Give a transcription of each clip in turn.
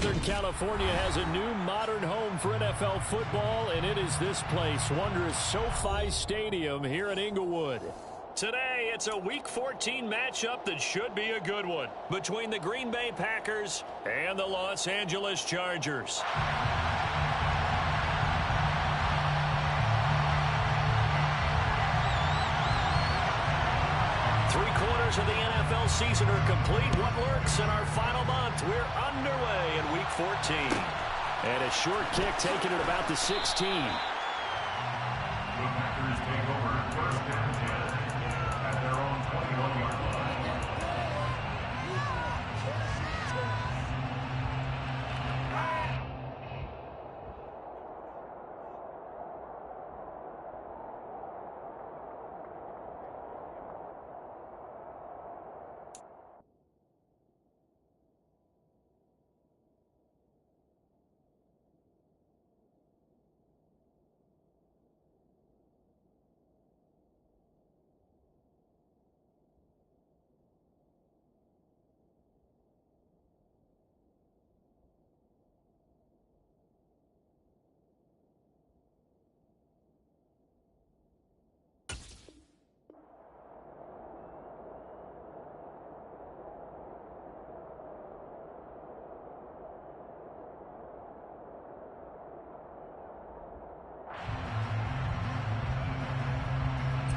Southern California has a new modern home for NFL football, and it is this place, wondrous SoFi Stadium here in Inglewood. Today, it's a Week 14 matchup that should be a good one between the Green Bay Packers and the Los Angeles Chargers. Three-quarters of the NFL season are complete. What lurks in our final month? We're underway in Week 14. And a short kick taken at about the 16. The Packers take over first and 10 at their own 21-yard line.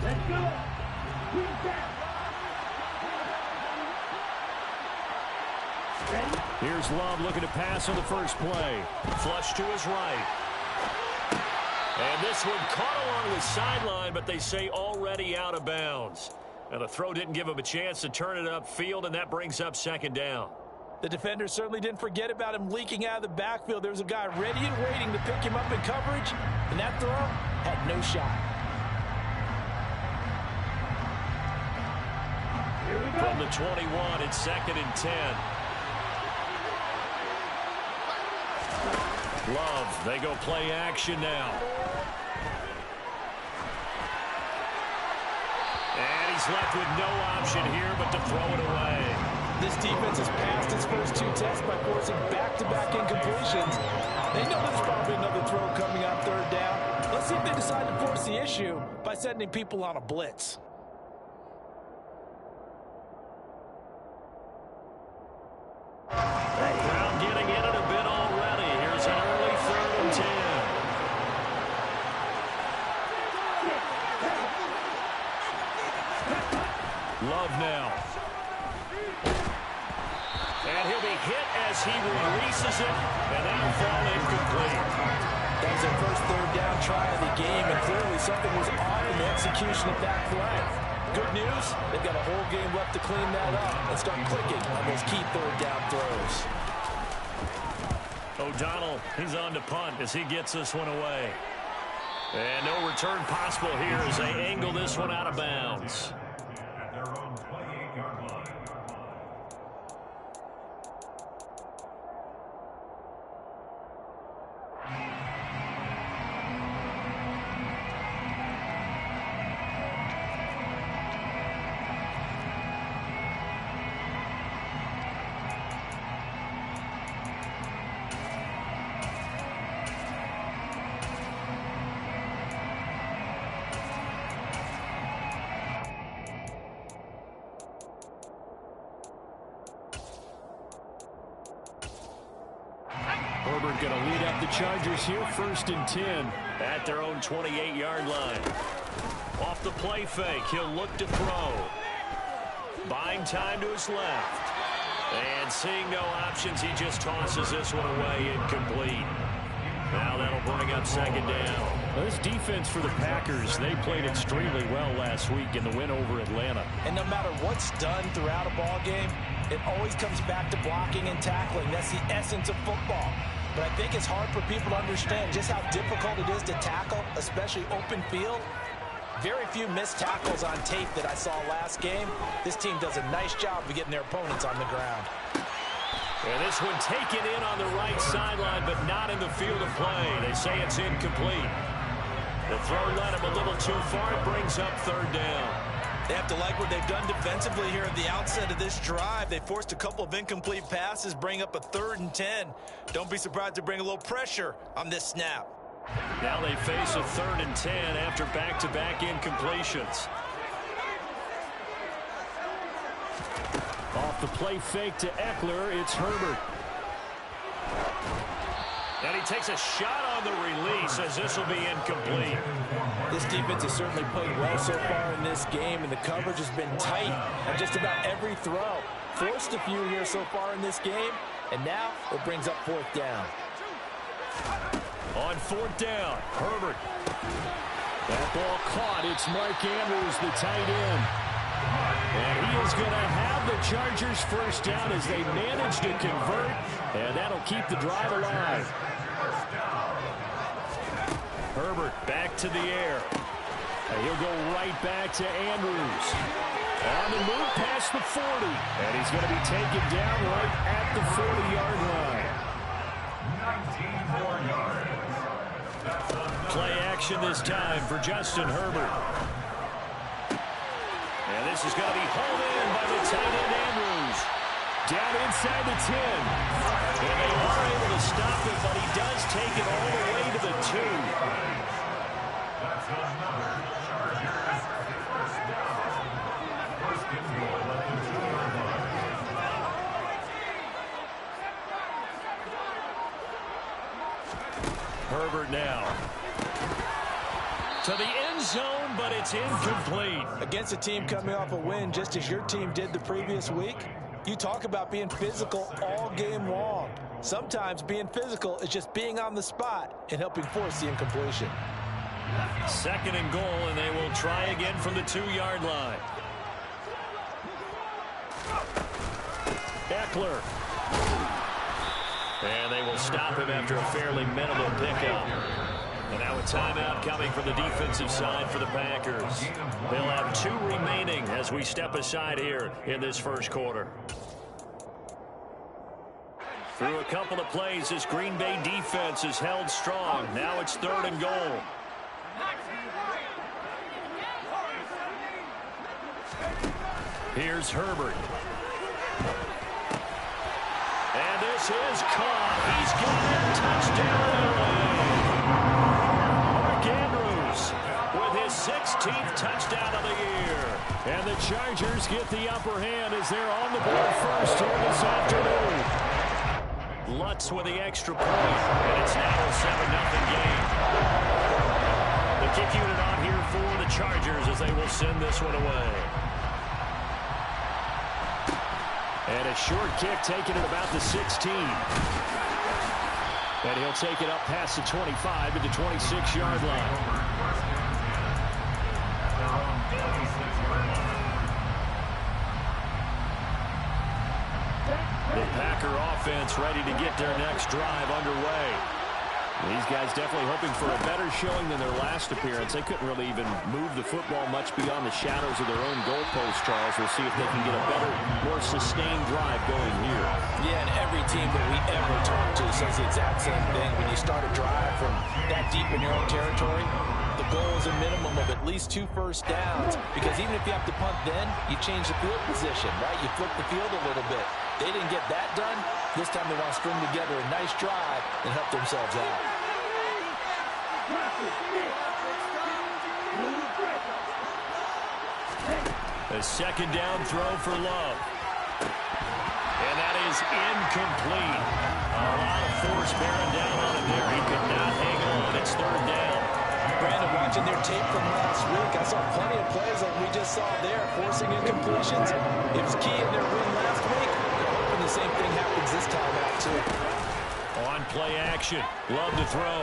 Let's go. Here's Love looking to pass on the first play. Flush to his right. And this one caught along the sideline, but they say already out of bounds. Now the throw didn't give him a chance to turn it upfield, and that brings up second down. The defender certainly didn't forget about him leaking out of the backfield. There was a guy ready and waiting to pick him up in coverage, and that throw had no shot. From the 21, it's second and 10. Love, they go play action now. And he's left with no option here but to throw it away. This defense has passed its first two tests by forcing back-to-back incompletions. They know there's probably another throw coming on third down. Let's see if they decide to force the issue by sending people on a blitz. Brown getting in it a bit already. Here's an early third and 10. Love now. And he'll be hit as he releases it, and that'll fall incomplete. That was their first third down try of the game, and clearly something was off in the execution of that play. Good news, they've got a whole game left to clean that up and start clicking on those key third down throws. O'Donnell, he's on to punt as he gets this one away. And no return possible here as they angle this one out of bounds. At their own 28-yard line. Herbert going to lead up the Chargers here, first and 10 at their own 28-yard line. Off the play fake, he'll look to throw. Buying time to his left. And seeing no options, he just tosses this one away, incomplete. Now that'll bring up second down. Well, this defense for the Packers, they played extremely well last week in the win over Atlanta. And no matter what's done throughout a ball game, it always comes back to blocking and tackling. That's the essence of football. But I think it's hard for people to understand just how difficult it is to tackle, especially open field. Very few missed tackles on tape that I saw last game. This team does a nice job of getting their opponents on the ground. And this one taken in on the right sideline, but not in the field of play. They say it's incomplete. The throw led him a little too far. It brings up third down. They have to like what they've done defensively here at the outset of this drive. They forced a couple of incomplete passes, bring up a 3rd and 10. Don't be surprised to bring a little pressure on this snap. Now they face a 3rd and 10 after back-to-back incompletions. Off the play fake to Eckler, it's Herbert. And he takes a shot on the release as this will be incomplete. This defense has certainly played well so far in this game, and the coverage has been tight on just about every throw. Forced a few here so far in this game, and now it brings up 4th down. On 4th down, Herbert. That ball caught. It's Mark Andrews, the tight end. And he is going to have the Chargers 1st down as they manage to convert, and that'll keep the drive alive. Herbert back to the air. And he'll go right back to Andrews. On the move past the 40. And he's going to be taken down right at the 40-yard line. 19 more yards. Play action this time for Justin Herbert. And this is going to be hauled in by the tight end Andrews. Down inside the 10. And they are able to stop it, but he does take it all the way to the 2. That's another Chargers 1st down. 1st and goal at the 2-yard line. Herbert now. To the end zone, but it's incomplete. Against a team coming off a win, just as your team did the previous week, you talk about being physical all game long. Sometimes being physical is just being on the spot and helping force the incompletion. 2nd and goal, and they will try again from the 2-yard line. Eckler. And they will stop him after a fairly minimal pickup. And now a timeout coming from the defensive side for the Packers. They'll have 2 remaining as we step aside here in this 1st quarter. Through a couple of plays, this Green Bay defense is held strong. Now it's 3rd and goal. Here's Herbert. And this is caught. He's got it. Touchdown. Mark Andrews with his 16th touchdown of the year. And the Chargers get the upper hand as they're on the board first here this afternoon. Lutz with the extra point, and it's now a 7-0 game. The kick unit on here for the Chargers as they will send this one away. And a short kick taken at about the 16. And he'll take it up past the 25 to the 26-yard line. The Packer offense ready to get their next drive underway. These guys definitely hoping for a better showing than their last appearance. They couldn't really even move the football much beyond the shadows of their own goalpost, Charles. We'll see if they can get a better, more sustained drive going here. Yeah, and every team that we ever talk to says the exact same thing. When you start a drive from that deep in your own territory, the goal is a minimum of at least 2 first downs, because even if you have to punt then, you change the field position, right? You flip the field a little bit. They didn't get that done. This time they want to string together a nice drive and help themselves out. A 2nd down throw for Love. And that is incomplete. A lot of force bearing down on him there. He could not hang on. It's 3rd down. Brandon, watching their tape from last week, I saw plenty of plays like we just saw there, forcing incompletions. It was key in their win last week. They're hoping the same thing happens this time out, too. On play action. Love to throw.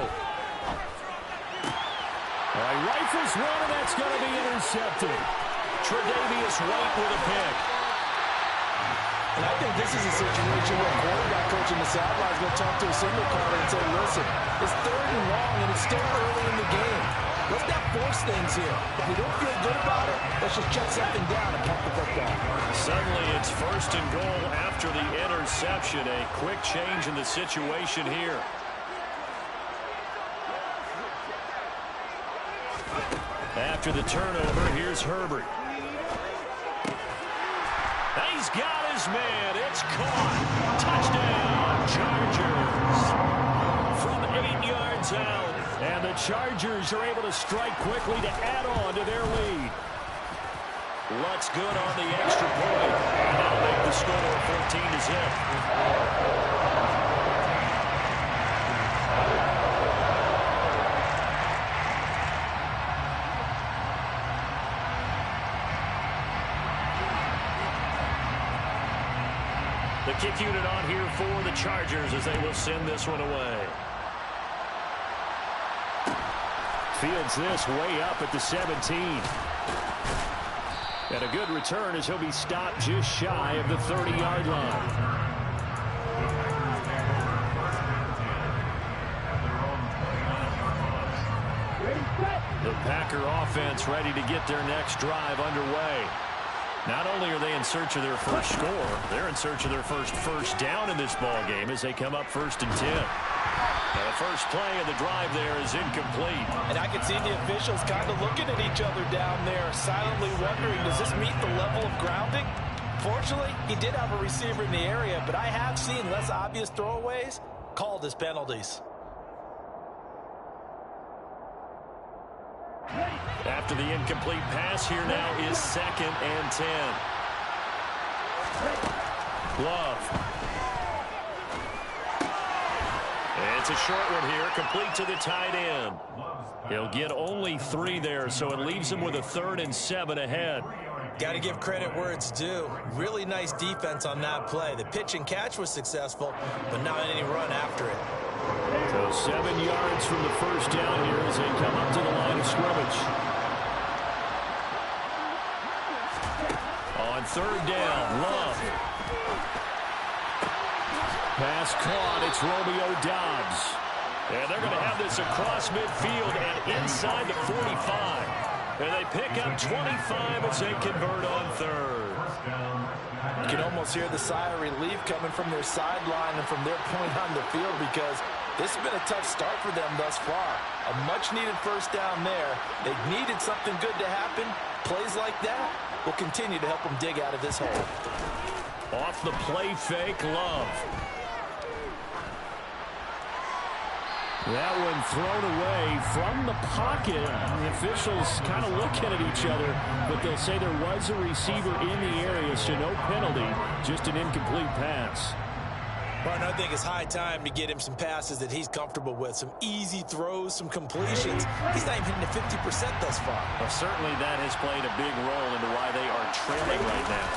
All right, rifles one, and that's going to be intercepted. Tre'Davious White with a pick. And I think this is a situation where a quarterback coach in the sideline is going to talk to a single corner and say, listen, it's 3rd and long, and it's still early in the game. Let's not force things here. If we don't feel good about it, let's just check something down and punt the football. Suddenly it's 1st and goal after the interception. A quick change in the situation here. After the turnover, here's Herbert. He's got his man. It's caught. Touchdown, Chargers. From 8 yards out. And the Chargers are able to strike quickly to add on to their lead. Lutz good on the extra point. And that'll make the score 14-0. The kick unit on here for the Chargers as they will send this one away. Fields this way up at the 17. And a good return as he'll be stopped just shy of the 30-yard line. The Packer offense ready to get their next drive underway. Not only are they in search of their first score, they're in search of their first down in this ball game as they come up 1st and 10. Now the first play of the drive there is incomplete. And I can see the officials kind of looking at each other down there, silently wondering, does this meet the level of grounding? Fortunately, he did have a receiver in the area, but I have seen less obvious throwaways called as penalties. After the incomplete pass, here now is 2nd and 10. Love. It's a short one here, complete to the tight end. He'll get only 3 there, so it leaves him with a 3rd and 7 ahead. Got to give credit where it's due. Really nice defense on that play. The pitch and catch was successful, but not any run after it. So 7 yards from the first down here as they come up to the line of scrimmage. On 3rd down, Love. Pass caught. It's Romeo Doubs. And they're going to have this across midfield and inside the 45. And they pick up 25 as they convert on 3rd. You can almost hear the sigh of relief coming from their sideline and from their point on the field because this has been a tough start for them thus far. A much-needed first down there. They needed something good to happen. Plays like that will continue to help them dig out of this hole. Off the play fake, Love. That one thrown away from the pocket. The officials kind of looking at each other, but they'll say there was a receiver in the area, so no penalty, just an incomplete pass. Martin, I think it's high time to get him some passes that he's comfortable with, some easy throws, some completions. He's not even hitting the 50% thus far. Well, certainly that has played a big role into why they are trailing right now.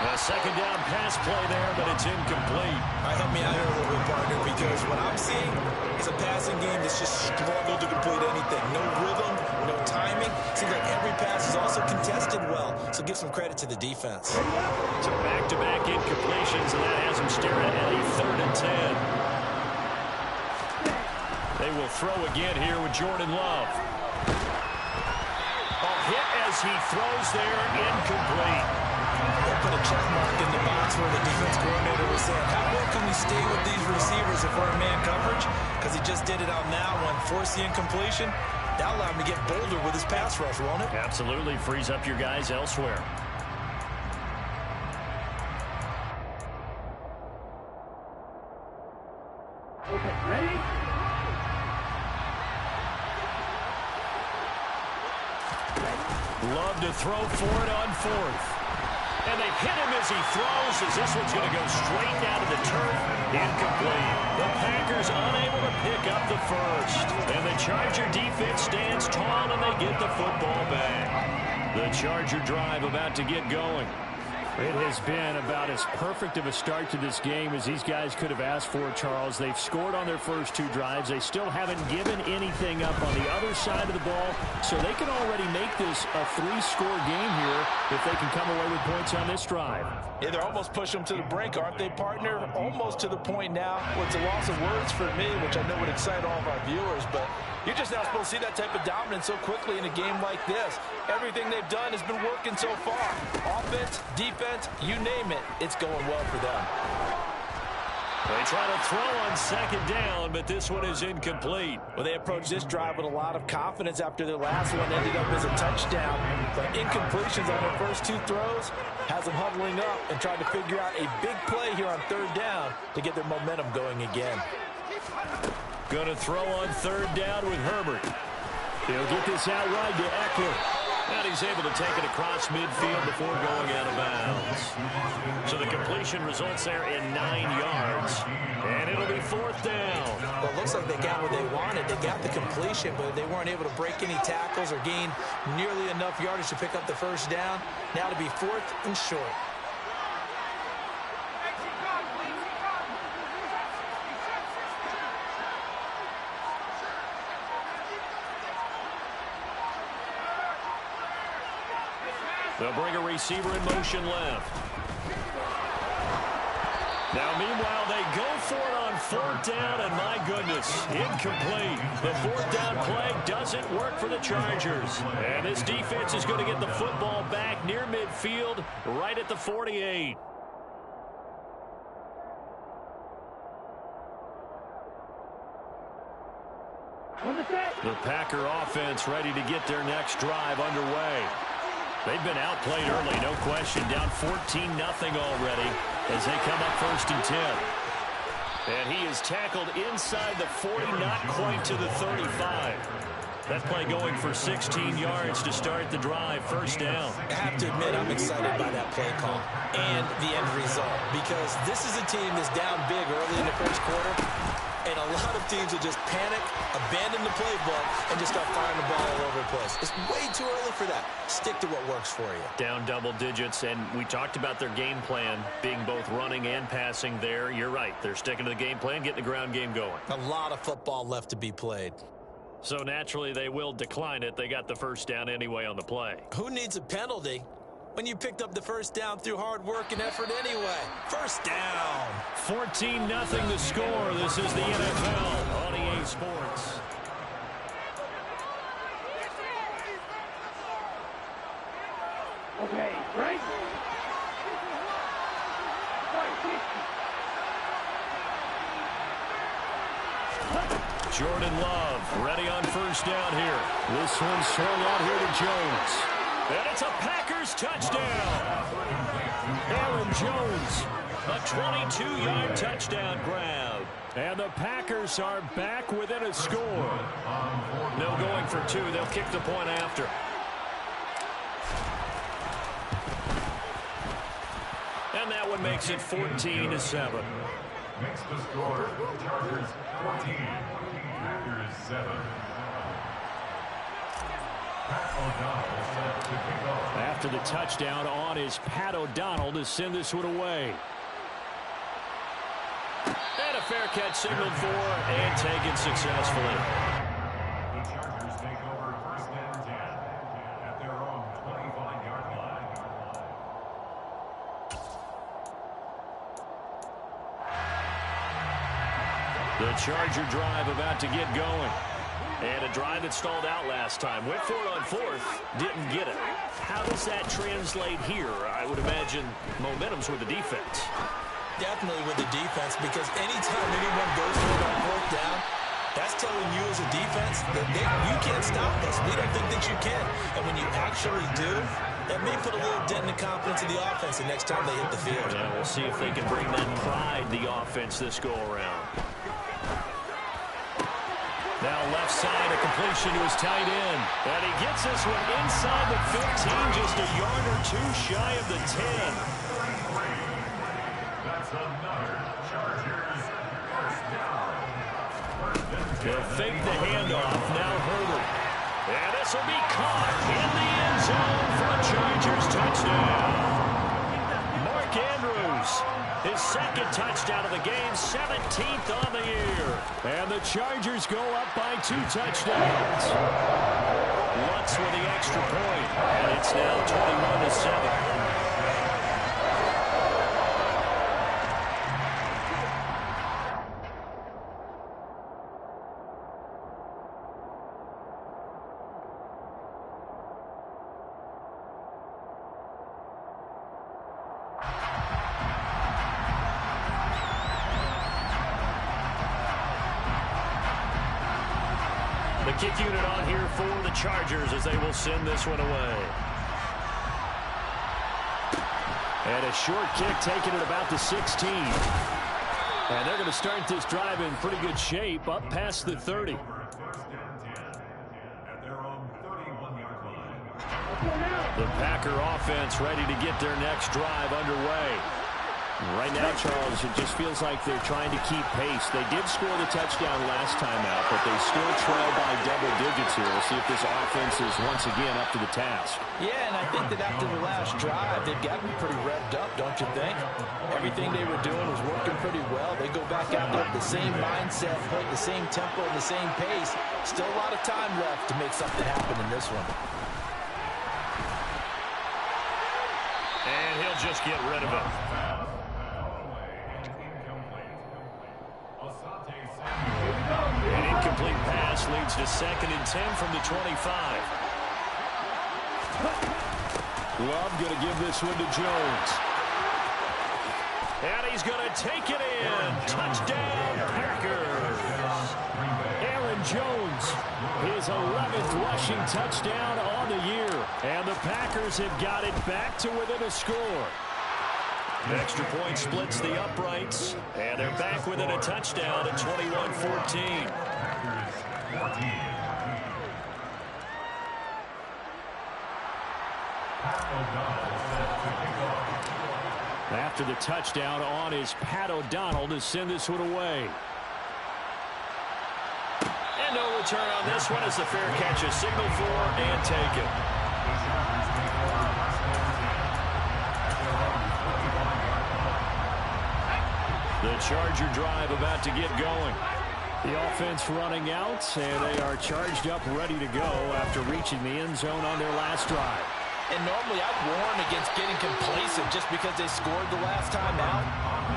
A 2nd down pass play there, but it's incomplete. Help me out here a little bit, partner, because what I'm seeing is a passing game that's just struggled to complete anything. No rhythm, no timing. Seems like every pass is also contested well, so give some credit to the defense. So back-to-back incompletions, and that has them staring at a 3rd and 10. They will throw again here with Jordan Love. A hit as he throws there, incomplete. They put a check mark in the box where the defense coordinator was saying, how well can we stay with these receivers if we're in man coverage? Because he just did it on that one, forced the incompletion. That'll allow him to get bolder with his pass rush, won't it? Absolutely, frees up your guys elsewhere. Okay, ready? Love to throw for it on 4th. And they hit him as he throws, as this one's going to go straight down to the turf. Incomplete. The Packers unable to pick up the first. And the Charger defense stands tall, and they get the football back. The Charger drive about to get going. It has been about as perfect of a start to this game as these guys could have asked for, Charles. They've scored on their first 2 drives. They still haven't given anything up on the other side of the ball, so they can already make this a 3-score game here if they can come away with points on this drive. Yeah, they're almost pushing them to the brink, aren't they, partner? Almost to the point now where it's a loss of words for me, which I know would excite all of our viewers, but you're just not supposed to see that type of dominance so quickly in a game like this. Everything they've done has been working so far. Offense, defense, you name it, it's going well for them. They try to throw on second down, but this one is incomplete. Well, they approached this drive with a lot of confidence after their last one ended up as a touchdown. But incompletions on their first two throws has them huddling up and trying to figure out a big play here on third down to get their momentum going again. Going to throw on third down with Herbert. He'll get this out wide to Eckler. And he's able to take it across midfield before going out of bounds. So the completion results there in 9 yards. And it'll be fourth down. Well, it looks like they got what they wanted. They got the completion, but they weren't able to break any tackles or gain nearly enough yardage to pick up the first down. Now to be fourth and short. They'll bring a receiver in motion left. Now, meanwhile, they go for it on fourth down, and my goodness, incomplete. The fourth down play doesn't work for the Chargers. And this defense is going to get the football back near midfield, right at the 48. The Packer offense ready to get their next drive underway. They've been outplayed early, no question. Down 14-0 already as they come up first and 10. And he is tackled inside the 40, not quite to the 35. That play going for 16 yards to start the drive, first down. I have to admit, I'm excited by that play call and the end result, because this is a team that's down big early in the first quarter. And a lot of teams will just panic, abandon the playbook, and just start firing the ball all over the place. It's way too early for that. Stick to what works for you. Down double digits, and we talked about their game plan being both running and passing there. You're right. They're sticking to the game plan, getting the ground game going. A lot of football left to be played. So naturally, they will decline it. They got the first down anyway on the play. Who needs a penalty when you picked up the first down through hard work and effort anyway? First down. 14-0 the score. This is the NFL on EA Sports. Okay, break. Jordan Love ready on first down here. This one's swung out here to Jones. And it's a Packers touchdown. Aaron Jones, a 22-yard touchdown grab. And the Packers are back within a score. No going for two. They'll kick the point after. And that one makes it 14-7. Makes the score, Chargers 14, Packers 7. Pat O'Donnell set to kick off. After the touchdown on is Pat O'Donnell to send this one away. And a fair catch signaled for and taken successfully. The Chargers take over first and 10 at their own 25-yard line. The Charger drive about to get going. And a drive that stalled out last time. Went for it on fourth. Didn't get it. How does that translate here? I would imagine momentum's with the defense. Definitely with the defense, because anytime anyone goes for it on fourth down, that's telling you as a defense that you can't stop us. We don't think that you can. And when you actually do, that may put a little dent in the confidence of the offense the next time they hit the field. Yeah, we'll see if they can bring that pride, the offense, this go-around. Now left side, a completion to his tight end. And he gets this one inside the 15, just a yard or two shy of the 10. That's another Chargers first down. They'll fake the handoff, now Herbert. And this will be caught in the end zone for a Chargers touchdown. Mark Andrews, his second touchdown of the game, 17th on the year. And the Chargers go up by 2 touchdowns. Lutz with the extra point, and it's now 21-7. The kick unit on here for the Chargers as they will send this one away. And a short kick taken at about the 16. And they're going to start this drive in pretty good shape up past the 30. The Packer offense ready to get their next drive underway. Right now, Charles, it just feels like they're trying to keep pace. They did score the touchdown last time out, but they still trail by double digits here. We'll see if this offense is once again up to the task. Yeah, and I think that after the last drive, they've gotten pretty revved up, don't you think? Everything they were doing was working pretty well. They go back out there with the same mindset, play the same tempo, and the same pace. Still a lot of time left to make something happen in this one. And he'll just get rid of it. An incomplete pass leads to 2nd and 10 from the 25. Love going to give this one to Jones. And he's going to take it in. Touchdown, Packers. Aaron Jones, his 11th rushing touchdown on the year. And the Packers have got it back to within a score. The extra point splits the uprights, and they're back within a touchdown at 21-14. After the touchdown on is Pat O'Donnell to send this one away. And no return on this one as the fair catch is signaled for and taken. The Charger drive about to get going. The offense running out, and they are charged up, ready to go after reaching the end zone on their last drive. And normally I'd warn against getting complacent just because they scored the last time out.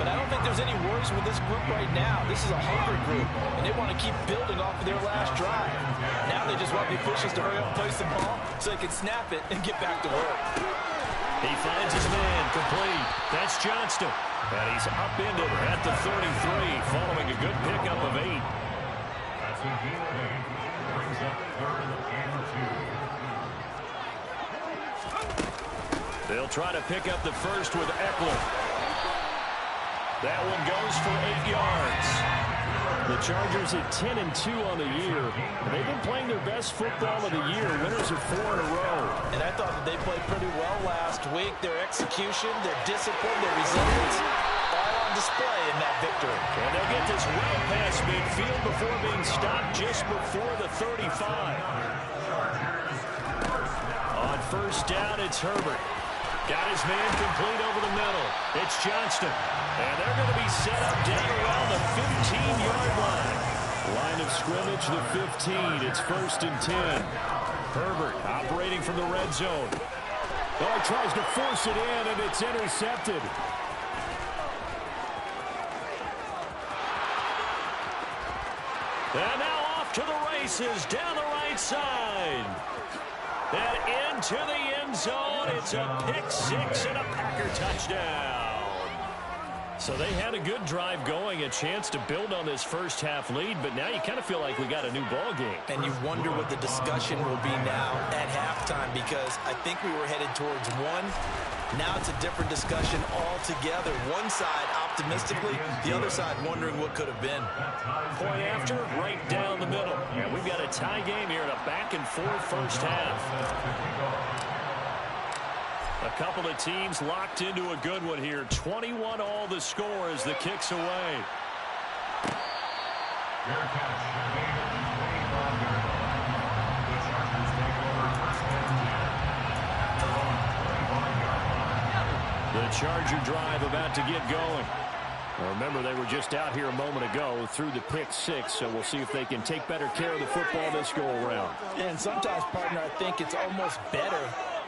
But I don't think there's any worries with this group right now. This is a hungry group, and they want to keep building off of their last drive. Now they just want the officials to hurry up and place the ball so they can snap it and get back to work. He finds his man, complete. That's Johnston. And he's upended at the 33, following a good pickup of 8. That's a gain of 8. Brings up 3rd and 2. They'll try to pick up the first with Eckler. That one goes for 8 yards. The Chargers at 10-2 on the year. They've been playing their best football of the year. Winners of 4 in a row. And I thought that they played pretty well last week. Their execution, their discipline, their resilience, all on display in that victory. And they'll get this well past midfield before being stopped just before the 35. On first down, it's Herbert. Got his man complete over the middle. It's Johnston. And they're going to be set up down around the 15-yard line. Line of scrimmage, the 15. It's 1st and 10. Herbert operating from the red zone. Oh, he tries to force it in, and it's intercepted. And now off to the races down the right side. And into the end zone. It's a pick 6 and a Packer touchdown. So they had a good drive going, a chance to build on this first half lead, but now you kind of feel like we got a new ball game. And you wonder what the discussion will be now at halftime, because I think we were headed towards one. Now it's a different discussion altogether. One side optimistically, the other side wondering what could have been. Point after, right down the middle. And we've got a tie game here in a back-and-forth first half. A couple of teams locked into a good one here. 21 all the score as the kick's away. The Charger drive about to get going. Well, remember, they were just out here a moment ago through the pick 6, so we'll see if they can take better care of the football this go-around. And sometimes, partner, I think it's almost better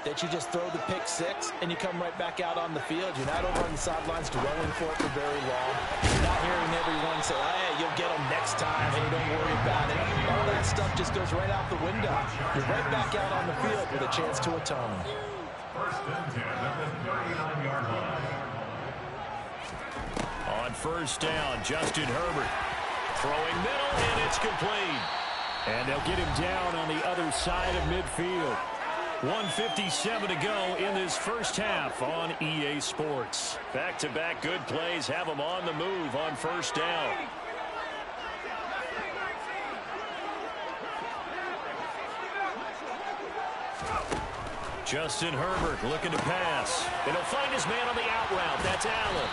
that you just throw the pick 6 and you come right back out on the field. You're not over on the sidelines dwelling for it for very long. You're not hearing everyone say, hey, you'll get them next time. Hey, don't worry about it. All that stuff just goes right out the window. You're right back out on the field with a chance to atone. 1st and 10 at the 39-yard line. On first down, Justin Herbert throwing middle, and it's complete. And they'll get him down on the other side of midfield. 1:57 to go in this first half on EA Sports. Back-to-back good plays have them on the move on first down. Justin Herbert looking to pass. And he'll find his man on the out route. That's Allen.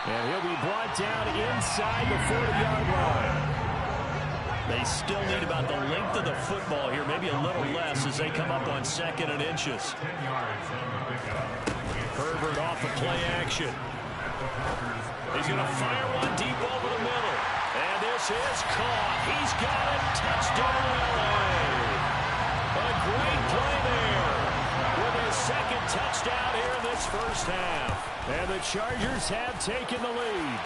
And he'll be brought down inside the 40-yard line. They still need about the length of the football here, maybe a little less as they come up on 2nd and inches. Herbert off the play action. He's going to fire one deep over the middle. And this is caught. He's got it. Touchdown, LA. A great play there with his 2nd touchdown here in this first half. And the Chargers have taken the lead.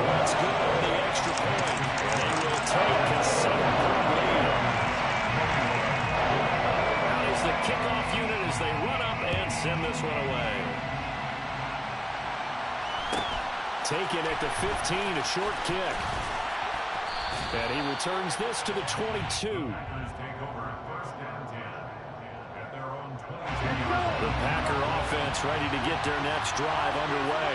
Let's go to the extra point. They will take a 7-point lead. Now is the kickoff unit as they run up and send this one away. Taken at the 15, a short kick. And he returns this to the 22. The Packer offense ready to get their next drive underway.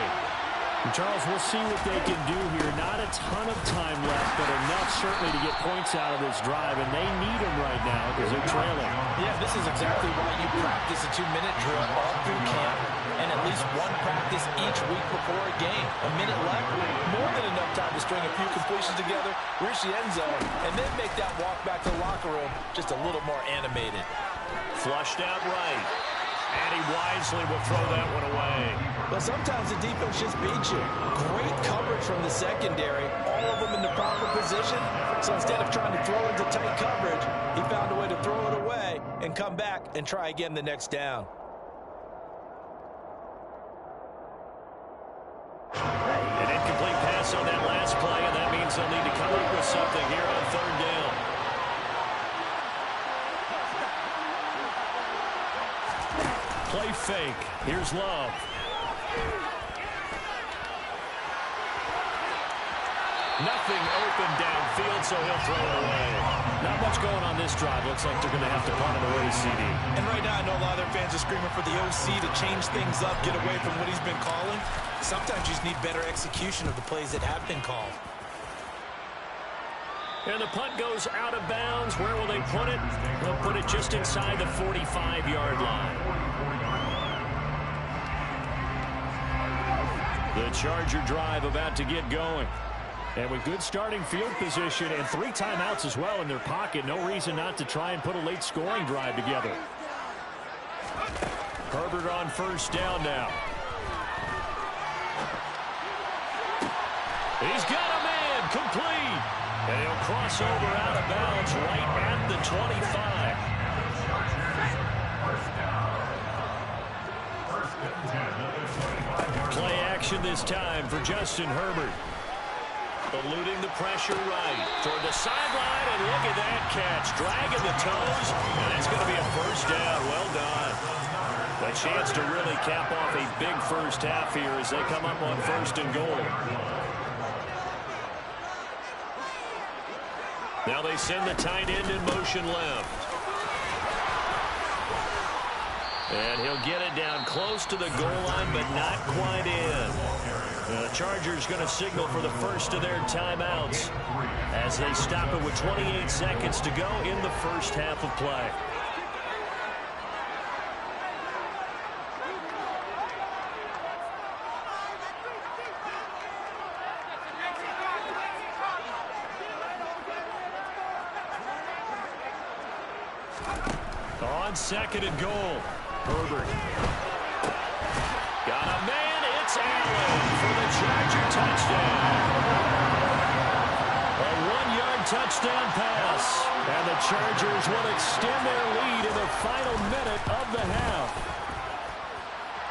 And Charles, we'll see what they can do here. Not a ton of time left, but enough certainly to get points out of this drive, and they need them right now because they're trailing. Yeah, this is exactly why you practice a 2-minute drill all through camp and at least one practice each week before a game. A minute left, more than enough time to string a few completions together, reach the end zone, and then make that walk back to the locker room just a little more animated. Flushed out right. And he wisely will throw that one away. But sometimes the defense just beats you. Great coverage from the secondary. All of them in the proper position. So instead of trying to throw into tight coverage, he found a way to throw it away and come back and try again the next down. An incomplete pass on that last play, and that means they'll need to come up with something here on 3rd down. Play fake. Here's Love. Nothing open downfield, so he'll throw it away. Not much going on this drive. Looks like they're going to have to punt it away, CD. And right now, I know a lot of their fans are screaming for the OC to change things up, get away from what he's been calling. Sometimes you just need better execution of the plays that have been called. And the punt goes out of bounds. Where will they put it? They'll put it just inside the 45-yard line. The Charger drive about to get going. And with good starting field position and 3 timeouts as well in their pocket, no reason not to try and put a late scoring drive together. Herbert on 1st down now. He's got a man complete. And he'll cross over out of bounds right at the 25. Play action this time for Justin Herbert. Eluding the pressure right toward the sideline, and look at that catch. Dragging the toes, and it's going to be a 1st down. Well done. A chance to really cap off a big first half here as they come up on 1st and goal. Now they send the tight end in motion left. And he'll get it down close to the goal line, but not quite in. The Chargers going to signal for the first of their timeouts as they stop it with 28 seconds to go in the first half of play. On 2nd and goal, Herbert. Got a man, it's Allen for the Charger touchdown. A 1-yard touchdown pass, and the Chargers will extend their lead in the final minute of the half.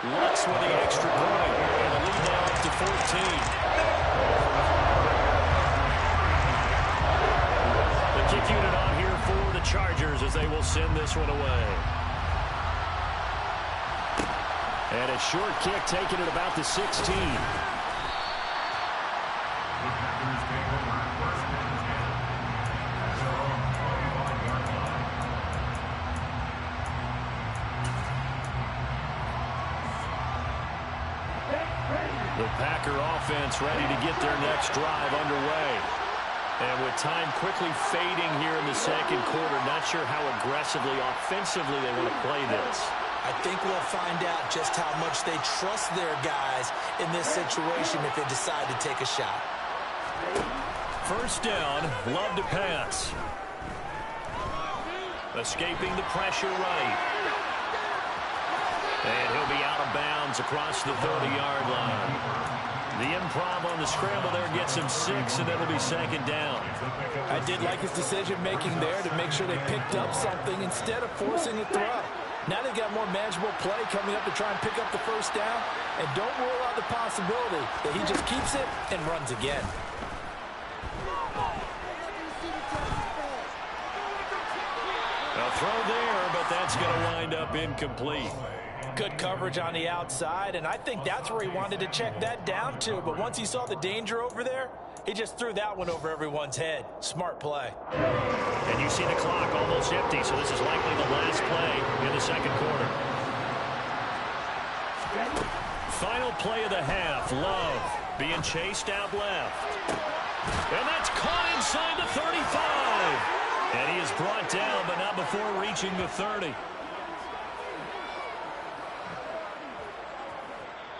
Lutz with the extra point, and the lead now up to 14. The kick unit on here for the Chargers as they will send this one away. And a short kick taken at about the 16. The Packer offense ready to get their next drive underway. And with time quickly fading here in the second quarter, not sure how aggressively, offensively they want to play this. I think we'll find out just how much they trust their guys in this situation if they decide to take a shot. First down, Love to pass. Escaping the pressure right. And he'll be out of bounds across the 30-yard line. The improv on the scramble there gets him 6, and it'll be second down. I did like his decision-making there to make sure they picked up something instead of forcing a throw. Now they've got more manageable play coming up to try and pick up the first down. And don't rule out the possibility that he just keeps it and runs again. A throw there, but that's going to wind up incomplete. Good coverage on the outside, and I think that's where he wanted to check that down to. But once he saw the danger over there, he just threw that one over everyone's head. Smart play. And you see the clock almost empty, so this is likely the last play in the second quarter. Final play of the half. Love being chased out left. And that's caught inside the 35. And he is brought down, but not before reaching the 30.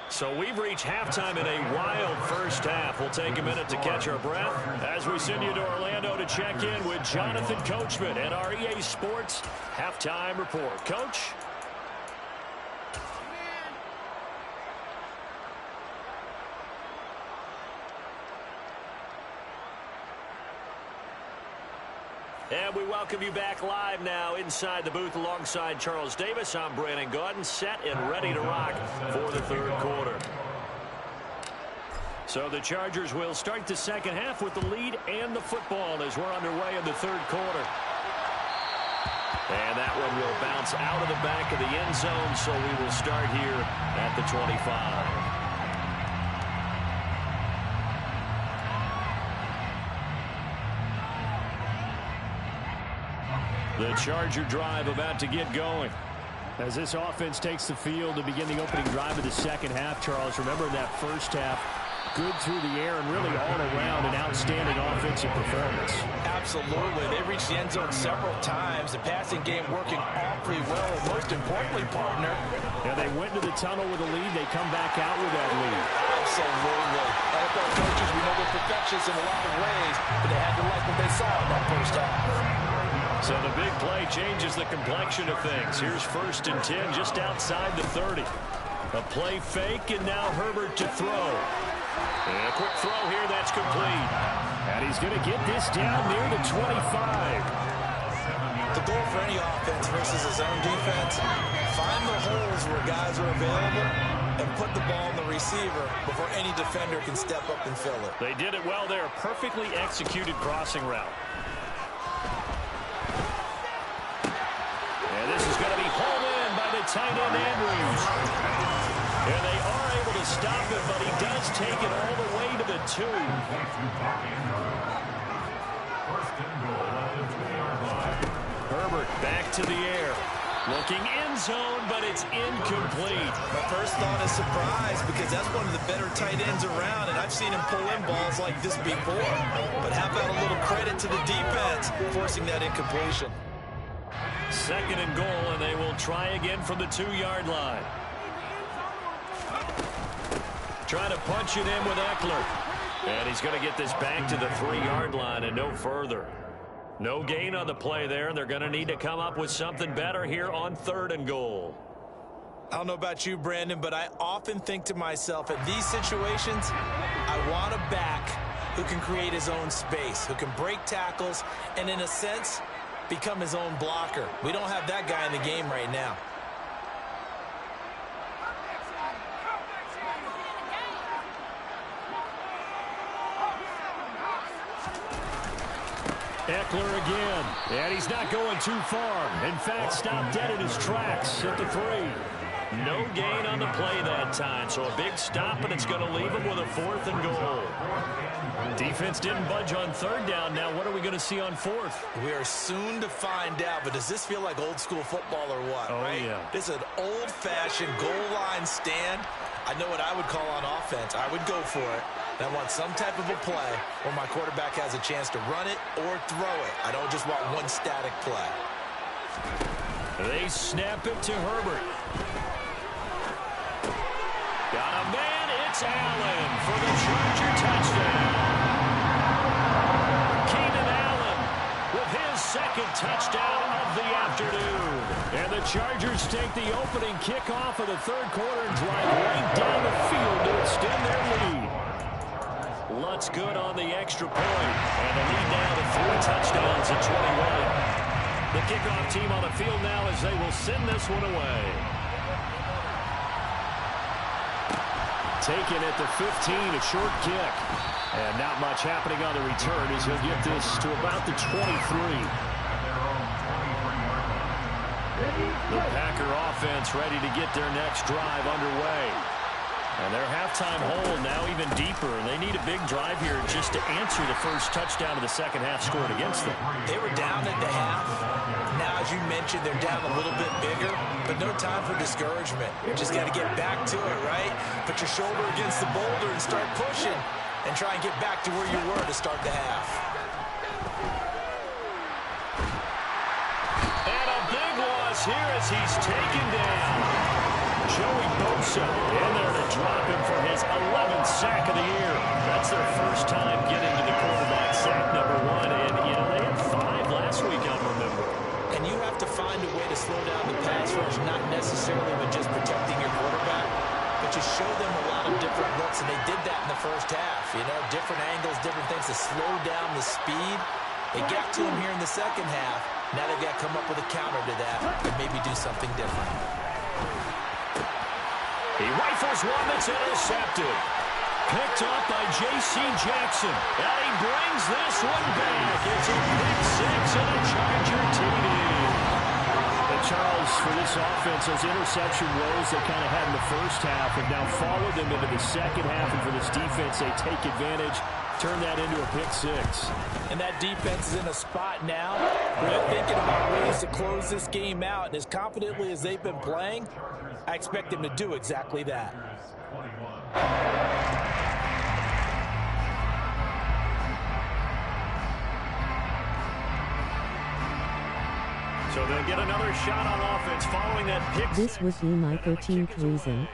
So we've reached halftime in a wild first half. We'll take a minute to catch our breath as we send you to Orlando to check in with Jonathan Coachman at our EA Sports Halftime Report. Coach? And we welcome you back live now inside the booth alongside Charles Davis. I'm Brandon Gaudin, set and ready to rock for the third quarter. So the Chargers will start the second half with the lead and the football as we're underway in the third quarter. And that one will bounce out of the back of the end zone, so we will start here at the 25. The Charger drive about to get going. As this offense takes the field to begin the opening drive of the second half, Charles, remember that first half, good through the air and really all around an outstanding offensive performance. Absolutely. They reached the end zone several times. The passing game working awfully well. And most importantly, partner. Yeah, they went to the tunnel with a lead. They come back out with that lead. Absolutely. NFL coaches, we know they're perfectionists in a lot of ways, but they had to like what they saw in that first half. So the big play changes the complexion of things. Here's 1st and 10 just outside the 30. A play fake, and now Herbert to throw. And a quick throw here, that's complete. And he's going to get this down near the 25. The goal for any offense versus his own defense, find the holes where guys are available and put the ball in the receiver before any defender can step up and fill it. They did it well there. Perfectly executed crossing route. And this is going to be hauled in by the tight end Andrews. And they are able to stop it, but he does take it all the way to the 2. Herbert back to the air. Looking end zone, but it's incomplete. My first thought is surprise because that's one of the better tight ends around, and I've seen him pull in balls like this before. But how about a little credit to the defense forcing that incompletion? 2nd and goal, and they will try again from the 2-yard line. Trying to punch it in with Eckler. And he's going to get this back to the 3-yard line and no further. No gain on the play there, and they're going to need to come up with something better here on 3rd and goal. I don't know about you, Brandon, but I often think to myself, at these situations, I want a back who can create his own space, who can break tackles, and in a sense, become his own blocker. We don't have that guy in the game right now. Eckler again, and he's not going too far. In fact, stopped dead in his tracks at the 3. No gain on the play that time, so a big stop, and it's going to leave him with a 4th and goal. Defense didn't budge on 3rd down. Now what are we going to see on 4th? We are soon to find out, but does this feel like old school football or what? Oh, right? Yeah. This is an old-fashioned goal line stand. I know what I would call on offense. I would go for it. And I want some type of a play where my quarterback has a chance to run it or throw it. I don't just want one static play. They snap it to Herbert. Got a man. It's Allen for the Charger touchdown. Keenan Allen with his second touchdown of the afternoon. And the Chargers take the opening kickoff of the third quarter and drive right down the field to extend their lead. Lutz good on the extra point. And the lead now to 3 touchdowns at 21. The kickoff team on the field now as they will send this one away. Taken at the 15, a short kick. And not much happening on the return as he'll get this to about the 23. The Packer offense ready to get their next drive underway. And their halftime hole now even deeper. They need a big drive here just to answer the first touchdown of the second half scored against them. They were down at the half. Now, as you mentioned, they're down a little bit bigger, but no time for discouragement. You just got to get back to it, right? Put your shoulder against the boulder and start pushing and try and get back to where you were to start the half. And a big loss here as he's taken down. Joey Bosa in there to drop him for his 11th sack of the year. That's their first time getting to the quarterback, sack number 1. And, you know, they had 5 last week, I remember. And you have to find a way to slow down the pass rush, not necessarily with just protecting your quarterback, but you show them a lot of different looks, and they did that in the first half. You know, different angles, different things to slow down the speed. They got to him here in the second half. Now they've got to come up with a counter to that and maybe do something different. He rifles one that's intercepted. Picked up by J.C. Jackson. And he brings this one back. It's a pick 6 and a Charger TD. And Charles, for this offense, those interception woes they kind of had in the first half have now followed them into the second half. And for this defense, they take advantage, turn that into a pick 6. And that defense is in a spot now where they're thinking about ways to close this game out. And as confidently as they've been playing, I expect them to do exactly that. So they'll get another shot on offense following that pick. This was my 13th reason.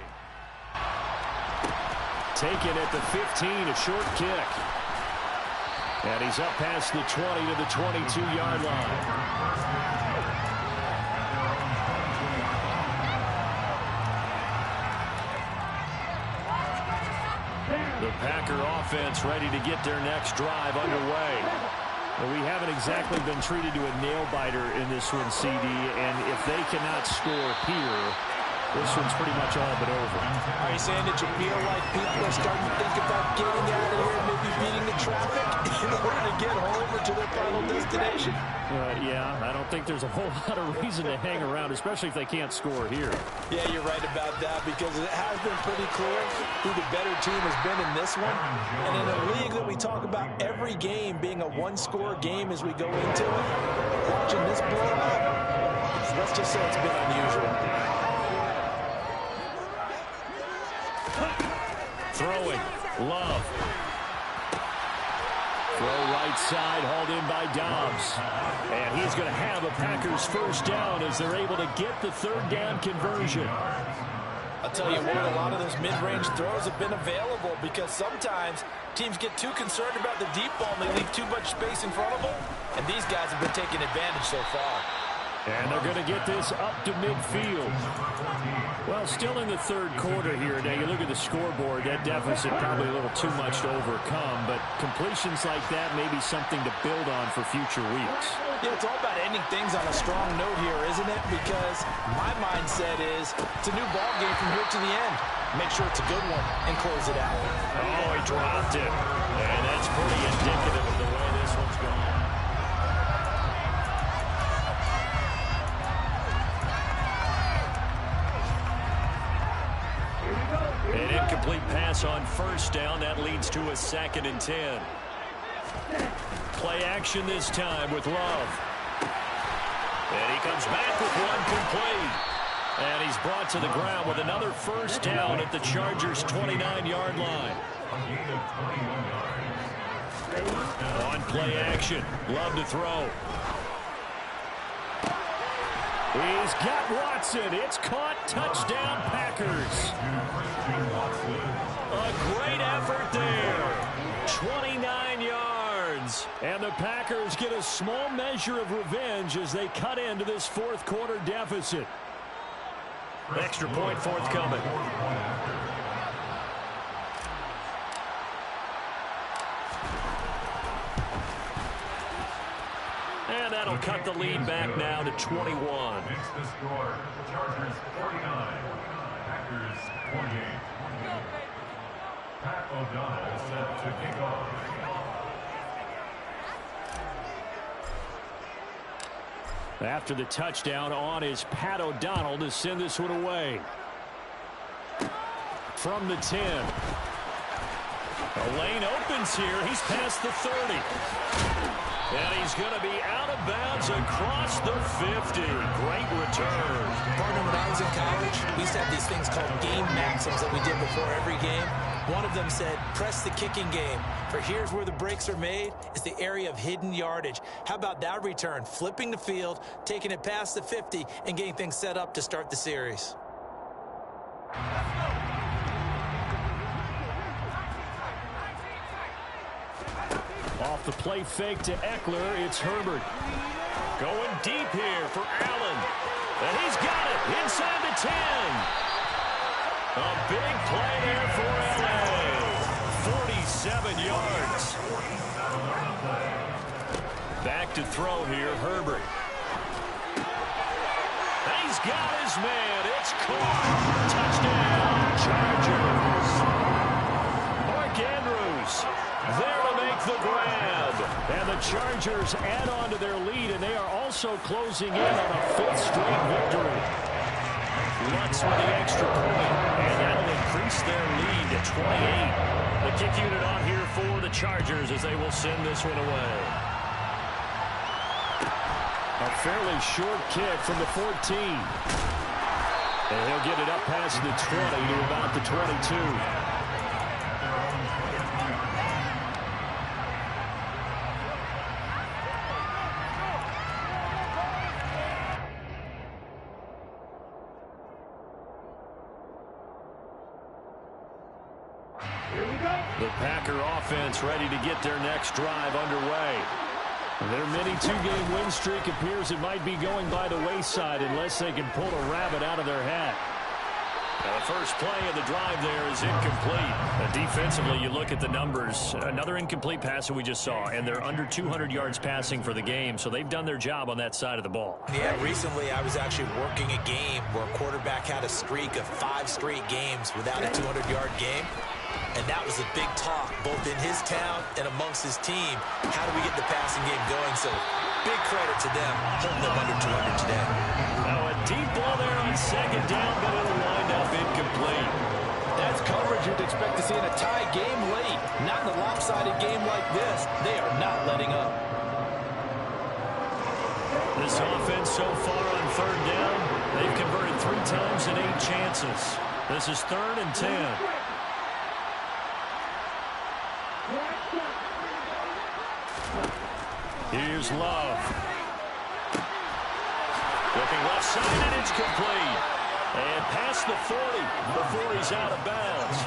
Taken at the 15, a short kick. And he's up past the 20 to the 22-yard line. The Packer offense ready to get their next drive underway. Well, we haven't exactly been treated to a nail-biter in this one, CD, and if they cannot score here, this one's pretty much all but over. Are you saying that you feel like people are starting to think about getting out of here and maybe beating the traffic in order to get home or to their final destination? Yeah, I don't think there's a whole lot of reason to hang around, especially if they can't score here. Yeah, you're right about that because it has been pretty clear who the better team has been in this one. And in a league that we talk about every game being a one-score game as we go into it, watching this blowout, let's just say it's been unusual. Throwing, Love. Throw right side, hauled in by Dobbs. And he's going to have a Packers first down as they're able to get the third down conversion. I'll tell you what, a lot of those mid-range throws have been available because sometimes teams get too concerned about the deep ball and they leave too much space in front of them. And these guys have been taking advantage so far. And they're going to get this up to midfield. Well, still in the third quarter here. Now, you look at the scoreboard, that deficit probably a little too much to overcome, but completions like that may be something to build on for future weeks. Yeah, it's all about ending things on a strong note here, isn't it? Because my mindset is it's a new ball game from here to the end. Make sure it's a good one and close it out. Oh, he dropped it. And that's pretty indicative of the way this one's going. An incomplete pass on first down. That leads to a 2nd and 10. Play action this time with Love. And he comes back with one complete. And he's brought to the ground with another first down at the Chargers' 29-yard line. On play action. Love to throw. He's got Watson. It's caught. Touchdown, Packers. A great effort there. 29 yards. And the Packers get a small measure of revenge as they cut into this fourth quarter deficit. Extra point forthcoming. And that'll cut the lead back now to 21. It's the score. Chargers 49. Packers 28. Pat O'Donnell set to kick off. After the touchdown, on is Pat O'Donnell to send this one away. From the 10. A lane opens here. He's past the 30. And he's going to be out of bounds across the 50. Great return. Partner, when I was in college, we used to have these things called game maxims that we did before every game. One of them said, press the kicking game. For here's where the breaks are made. It's the area of hidden yardage. How about that return? Flipping the field, taking it past the 50, and getting things set up to start the series. Off the play fake to Eckler, it's Herbert. Going deep here for Allen. And he's got it inside the 10. A big play there for L.A. 47 yards. Back to throw here, Herbert. He's got his man. It's caught. Touchdown, Chargers. Mark Andrews there to make the grab. And the Chargers add on to their lead, and they are also closing in on a fifth straight victory. Lutz with the extra point, and that'll increase their lead to 28. The kick unit on here for the Chargers as they will send this one away. A fairly short kick from the 14. And he'll get it up past the 20 to about the 22. The Packer offense ready to get their next drive underway. Their mini two-game win streak appears it might be going by the wayside unless they can pull a rabbit out of their hat. Now the first play of the drive there is incomplete. Defensively, you look at the numbers. Another incomplete pass that we just saw, and they're under 200 yards passing for the game, so they've done their job on that side of the ball. Yeah, recently I was actually working a game where a quarterback had a streak of 5 straight games without a 200-yard game. And that was a big talk, both in his town and amongst his team. How do we get the passing game going? So big credit to them, holding them under 200 today. Now a deep ball there on second down, but it'll wind up incomplete. That's coverage you'd expect to see in a tie game late. Not in a lopsided game like this. They are not letting up. This offense so far on third down, they've converted 3 times in 8 chances. This is 3rd and 10. Here's Love. Looking left side, and it's complete. And past the 40 before he's out of bounds.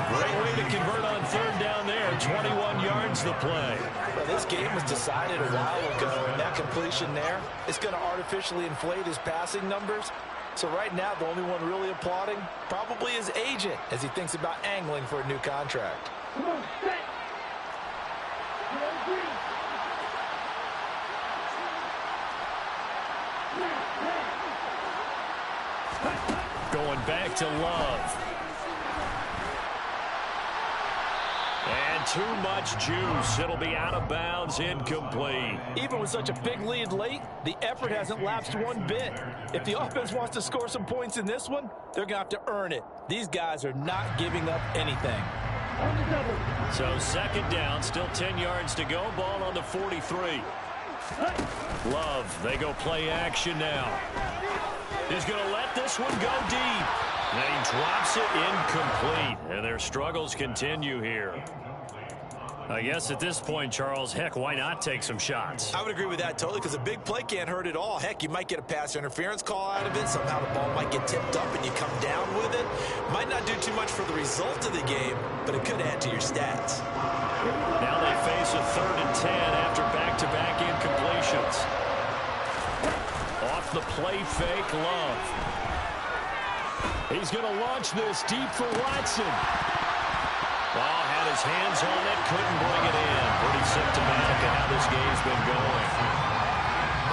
Great way to convert on third down there. 21 yards the play. Well, this game was decided a while ago, and that completion there is going to artificially inflate his passing numbers. So right now, the only one really applauding probably his agent as he thinks about angling for a new contract. Going back to Love. And too much juice. It'll be out of bounds, incomplete. Even with such a big lead late, the effort hasn't lapsed one bit. If the offense wants to score some points in this one, they're going to have to earn it. These guys are not giving up anything. So second down, still 10 yards to go. Ball on the 43. Love, they go play action now. He's going to let this one go deep. And he drops it incomplete. And their struggles continue here. I guess at this point, Charles, heck, why not take some shots? I would agree with that totally, because a big play can't hurt at all. Heck, you might get a pass interference call out of it. Somehow the ball might get tipped up and you come down with it. Might not do too much for the result of the game, but it could add to your stats. Now they face a 3rd and 10 after back-to-back incompletions. Off the play fake, Love. He's going to launch this deep for Watson. Ball had his hands on it, couldn't bring it in. Pretty symptomatic of how this game's been going.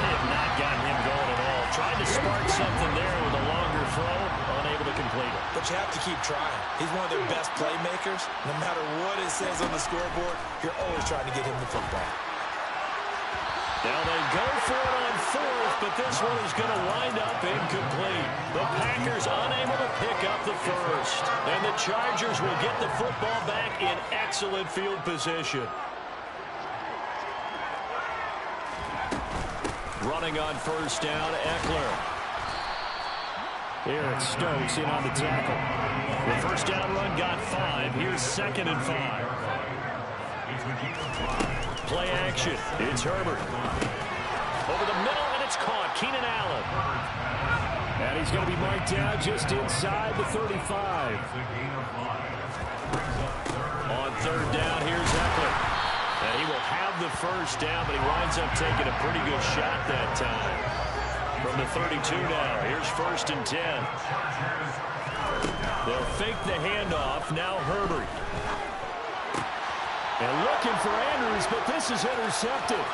They have not gotten him going at all. Tried to spark something there with a longer throw, unable to complete it. But you have to keep trying. He's one of their best playmakers. No matter what it says on the scoreboard, you're always trying to get him the football. Now they go for it on 4th, but this one is going to wind up incomplete. The Packers unable to pick up the first. And the Chargers will get the football back in excellent field position. Running on 1st down, Eckler. Here it's Stokes in on the tackle. The 1st down run got 5. Here's 2nd and 5. Play action. It's Herbert. Over the middle, and it's caught. Keenan Allen. And he's going to be marked down just inside the 35. On 3rd down, here's Eckler. And he will have the 1st down, but he winds up taking a pretty good shot that time. From the 32 now, here's 1st and 10. They'll fake the handoff. Now Herbert. And looking for Andrews, but this is intercepted.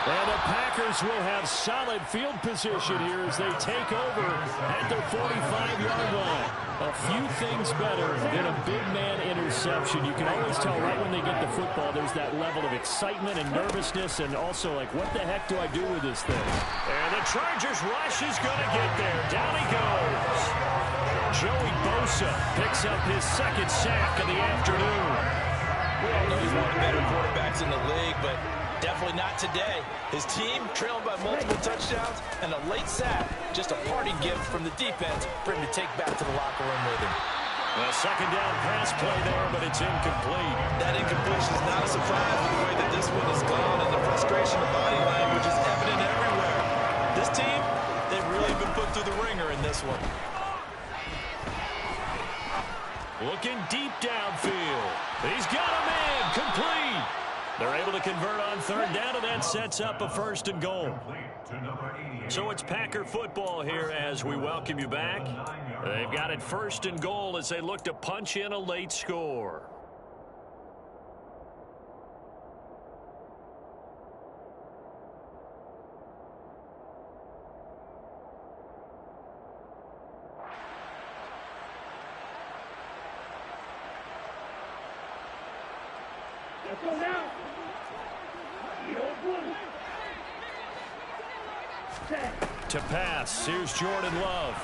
And the Packers will have solid field position here as they take over at their 45-yard line. A few things better than a big man interception. You can always tell right when they get the football, there's that level of excitement and nervousness, and also like, what the heck do I do with this thing? And the Chargers rush is going to get there. Down he goes. Joey Bosa picks up his 2nd sack of the afternoon. We all know he's one of the better quarterbacks in the league, but definitely not today. His team trailing by multiple touchdowns, and a late sack, just a parting gift from the defense for him to take back to the locker room with him. A 2nd down pass play there, but it's incomplete. That incompletion is not a surprise with the way that this one has gone, and the frustration of body language is evident everywhere. This team, they've really been put through the ringer in this one. Looking deep downfield. He's got a man. Complete. They're able to convert on 3rd down, and that sets up a 1st and goal. So it's Packer football here as we welcome you back. They've got it 1st and goal as they look to punch in a late score. Let's go now. To pass, here's Jordan Love.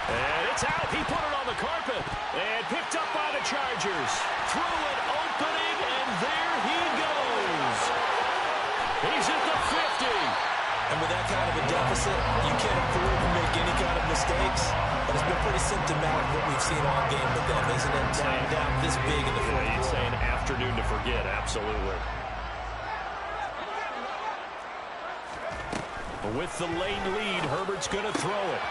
And it's out. He put it on the carpet. And picked up by the Chargers. Through an opening, and there he goes. He's at the 50. And with that kind of a deficit, you can't afford to make any kind of mistakes. But it's been pretty symptomatic what we've seen all game with them, isn't it? Down this big in the fourth quarter. You'd say an afternoon to forget, absolutely. With the late lead, Herbert's going to throw it.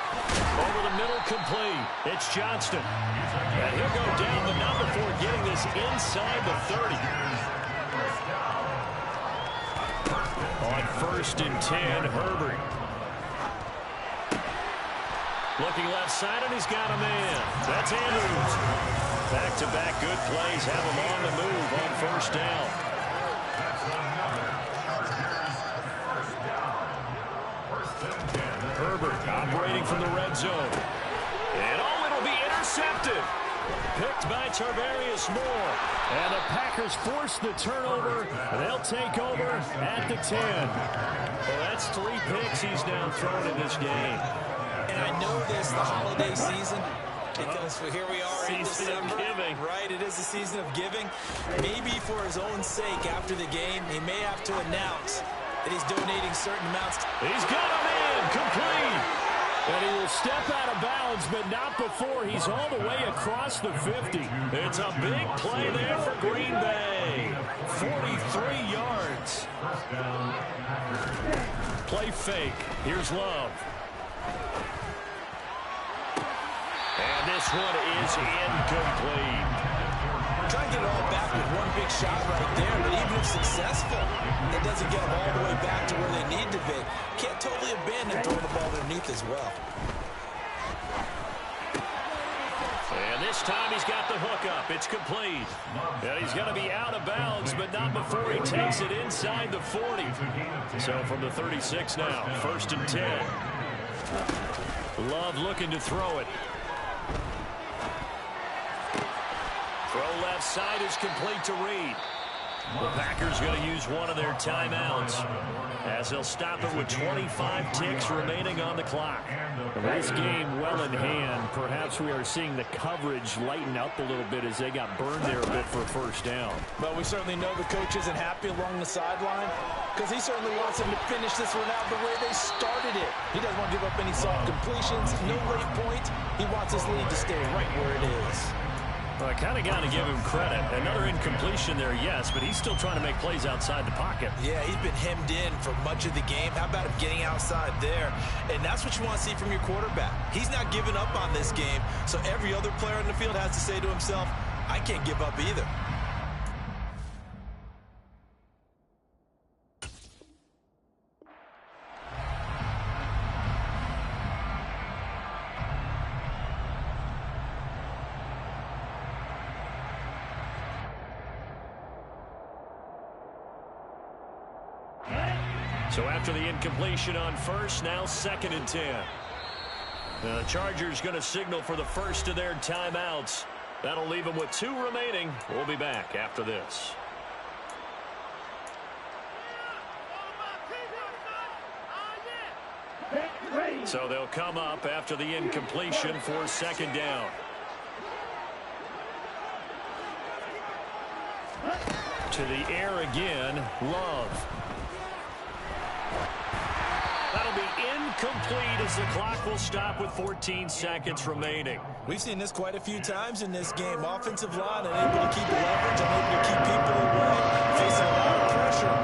Over the middle, complete. It's Johnston. And he'll go down, but not before getting this inside the 30. On 1st and 10, Herbert. Looking left side, and he's got a man. That's Andrews. Back-to-back good plays have him on the move on 1st down. Herbert operating from the red zone. And it'll be intercepted. Picked by Tarvarius Moore. And the Packers force the turnover. They'll take over at the 10. Well, that's 3 picks he's now thrown in this game. And I know this, the holiday season, because here we are in December. Giving. Right, it is the season of giving. Maybe for his own sake after the game, he may have to announce and he's donating certain amounts. He's got him in, complete. And he will step out of bounds, but not before he's all the way across the 50. It's a big play there for Green Bay. 43 yards. Play fake. Here's Love. And this one is incomplete. Trying to get it all back with one big shot right there, but even if successful, that doesn't get them all the way back to where they need to be. Can't totally abandon throwing the ball underneath as well. And this time he's got the hook up. It's complete. And he's going to be out of bounds, but not before he takes it inside the 40. So from the 36 now, 1st and 10. Love looking to throw it. Throw left side is complete to Reed. The Packers going to use one of their timeouts as they'll stop it with 25 ticks remaining on the clock. This game well in hand. Perhaps we are seeing the coverage lighten up a little bit as they got burned there a bit for a first down. But we certainly know the coach isn't happy along the sideline because he certainly wants them to finish this one out the way they started it. He doesn't want to give up any soft completions, no late points. He wants his lead to stay right where it is. Well, I kind of got to give him credit. Another incompletion there, yes, but he's still trying to make plays outside the pocket. Yeah, he's been hemmed in for much of the game. How about him getting outside there? And that's what you want to see from your quarterback. He's not giving up on this game, so every other player in the field has to say to himself, I can't give up either. So after the incompletion on first, now 2nd and 10. The Chargers going to signal for the first of their timeouts. That'll leave them with 2 remaining. We'll be back after this. So they'll come up after the incompletion for 2nd down. To the air again, Love. That'll be incomplete as the clock will stop with 14 seconds remaining. We've seen this quite a few times in this game. Offensive line unable to keep leverage, unable to keep people away, facing a lot of pressure.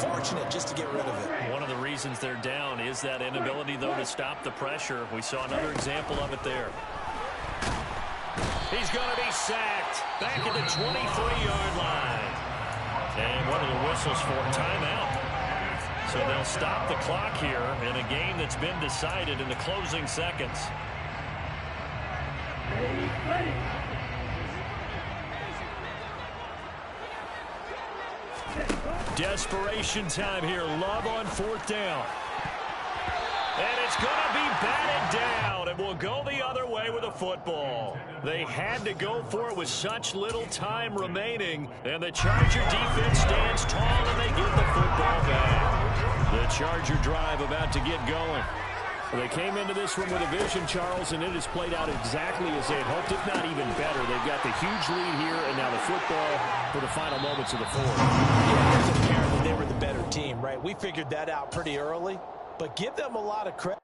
Fortunate just to get rid of it. One of the reasons they're down is that inability, though, to stop the pressure. We saw another example of it there. He's going to be sacked back at the 23-yard line. And one of the whistles for a timeout. So they'll stop the clock here in a game that's been decided in the closing seconds. Desperation time here. Love on 4th down. And it's going to be batted down. It will go the other way with a football. They had to go for it with such little time remaining. And the Charger defense stands tall and they get the football back. The Charger drive about to get going. Well, they came into this one with a vision, Charles, and it has played out exactly as they had hoped, if not even better. They've got the huge lead here, and now the football for the final moments of the 4th. Yeah, it's apparent that they were the better team, right? We figured that out pretty early, but give them a lot of credit.